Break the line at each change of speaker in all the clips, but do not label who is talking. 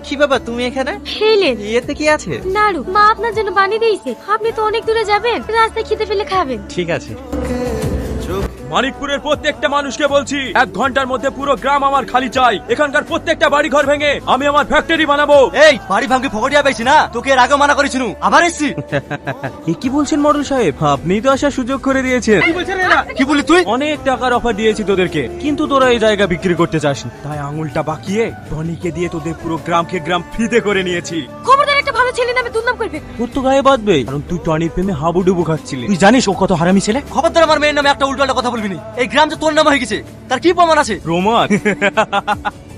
কি বাবা তুমি এখানে?
খেলেন?
ইয়েতে কি আছে?
নাড়ু মা আপনার জন্য বানিয়ে দিয়েছে। আপনি তো অনেক দূরে যাবেন, রাস্তায় খেতে পেলে খাবেন।
ঠিক আছে।
মানিকপুরের প্রত্যেকটা মানুষকে বলছি 1 ঘন্টার মধ্যে পুরো গ্রাম আমার খালি চাই। এখানকার প্রত্যেকটা বাড়ি ঘর ভেঙে আমি আমার ফ্যাক্টরি বানাবো।
এই বাড়ি ভাঙে ফকটিয়া পেয়েছি না, তোকে এর আগে মানা করেছিল, আবার এসছি।
এ কি বলছেন মডেল সাহেব? আপনি তো আসার সুযোগ করে দিয়েছেন।
কি বলি তুই?
অনেক টাকার অফার দিয়েছি তোদেরকে, কিন্তু তোরা এই জায়গা বিক্রি করতে চাসনি, তাই আঙুলটা বাকিয়ে টনিকে দিয়ে তোদের পুরো গ্রামকে গ্রাম ফ্রিতে করে নিয়েছি।
খবরদার একটা ভালো ছেলে নামে দুর্নাম করবে।
তোর তো গায়ে বাঁধবে, কারণ তুই টনির প্রেমে হাবুডুবু খাচ্ছিলি। তুই জানিস ও কত হারামি ছেলে?
খবরদার আমার মেয়ের নামে একটা উল্টোপাল্টা কথা বলবি না। এই গ্রাম যে তোর নাম হয়ে গেছে, তার কি প্রমাণ আছে?
প্রমাণ?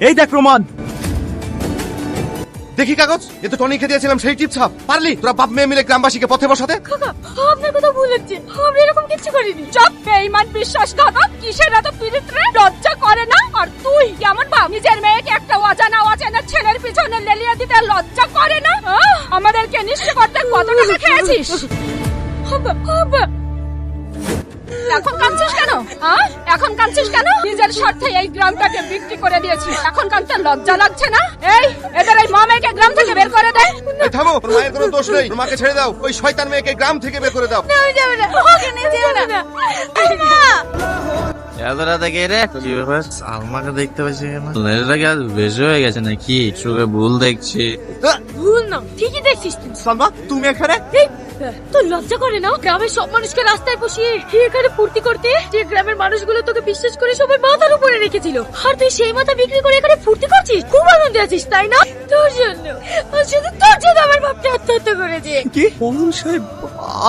এই দেখ প্রমাণ।
দেখি কাগজ, এ তো টনিকে দিয়েছিলাম সেই টিপ ছাপ। পারলি তোরা বাপ মেয়ে মিলে গ্রামবাসীকে পথে বসাতে?
কাকা আপনার কথা ভুল হচ্ছে, আমরা এরকম কিছু করিনি।
চুপ বেঈমান বিশ্বাসঘাতক, কিসের এত পীড়িতরে লজ্জা করে না? আর তুই কেমন বাপ, নিজের মেয়েকে একটা অজানা ছেলের পিছনে লেলিয়ে দিতে লজ্জা করে না? আমাদেরকে নিঃস্ব করতে কত টাকা খেয়েছিস? এখন কাঁদছিস কেন? এখন কাঁদছিস কেন? নিজের স্বার্থে এই গ্রামটাকে বিক্রি করে দিয়েছিস, এখন কাঁদতে লজ্জা লাগছে না? এই এদের এই মা মেয়েকে গ্রাম থেকে বের করে দে।
এই থামো, ওর মায়ের কোনো দোষ নেই, ওর মাকে ছেড়ে দাও। ওই শয়তান মেয়েকে গ্রাম থেকে বের করে দাও।
আমি যাবে না, ওকে নিয়ে যেও না।
এত রাতে কে রে? কি ব্যাপার? সালমাকে দেখতে পাচ্ছি কেন? এটা কি আজ বেশি হয়ে গেছে নাকি? চোখে ভুল দেখছি।
ভুল না, ঠিকই দেখছিস তুই।
সালমা তুমি এখানে?
তোর লজ্জা করে না? গ্রামের সব মানুষকে রাস্তায় বসিয়ে এখানে ফুর্তি করতে, যে গ্রামের মানুষগুলো তোকে বিশ্বাস করে সবাই মাথার উপরে রেখেছিল, আর তুই সেই মাথা বিক্রি করে এখানে ফুর্তি করছিস? খুব আনন্দে আছিস তাই না? তোর জন্য, আর শুধু তোর জন্য আমার বাপটা আত্মহত্যা করেছে।
কি মরুল সাহেব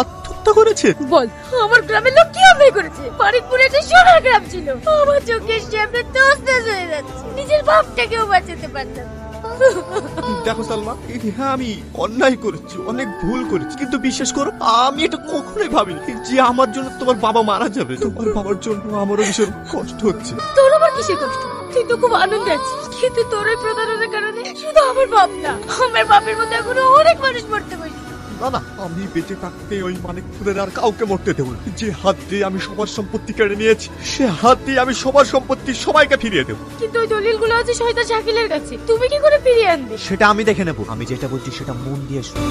আত্মহত্যা করেছে?
বল আমার গ্রামের লোক কি অন্যায় করেছে? মানিকপুরে যে সোনার গ্রাম ছিল, আমার চোখের সামনে তছনছ হয়ে যাচ্ছে। নিজের বাপটাকেও বাঁচাতে পারতাম।
দেখো সালমা, হ্যাঁ আমি অন্যায় করেছি, অনেক ভুল করেছি, কিন্তু বিশ্বাস করো আমি এটা কখনোই ভাবিনি যে আমার জন্য তোমার বাবা মারা যাবে। তোমার বাবার জন্য আমারও ভীষণ কষ্ট হচ্ছে।
তোর আবার কিসের কষ্ট? তুই তো খুব আনন্দে আছিস, কিন্তু তোর এই প্রতারণার কারণে শুধু আমার বাপ না, আমার বাপের মধ্যে এখনো অনেক মানুষ মরতে পারে।
না না, আমি বেঁচে থাকতে ওই মানিকপুরের আর কাউকে মরতে দেবো না। যে হাত দিয়ে আমি সবার সম্পত্তি কেড়ে নিয়েছি, সে হাত দিয়ে আমি সবার সম্পত্তি সবাইকে ফিরিয়ে দেবো।
কিন্তু ওই দলিলগুলো আছে শয়তান শাকিলের কাছে, তুমি কি করে ফিরিয়ে আনবে?
সেটা আমি দেখে নেবো। আমি যেটা বলছি সেটা মন দিয়ে শুনো।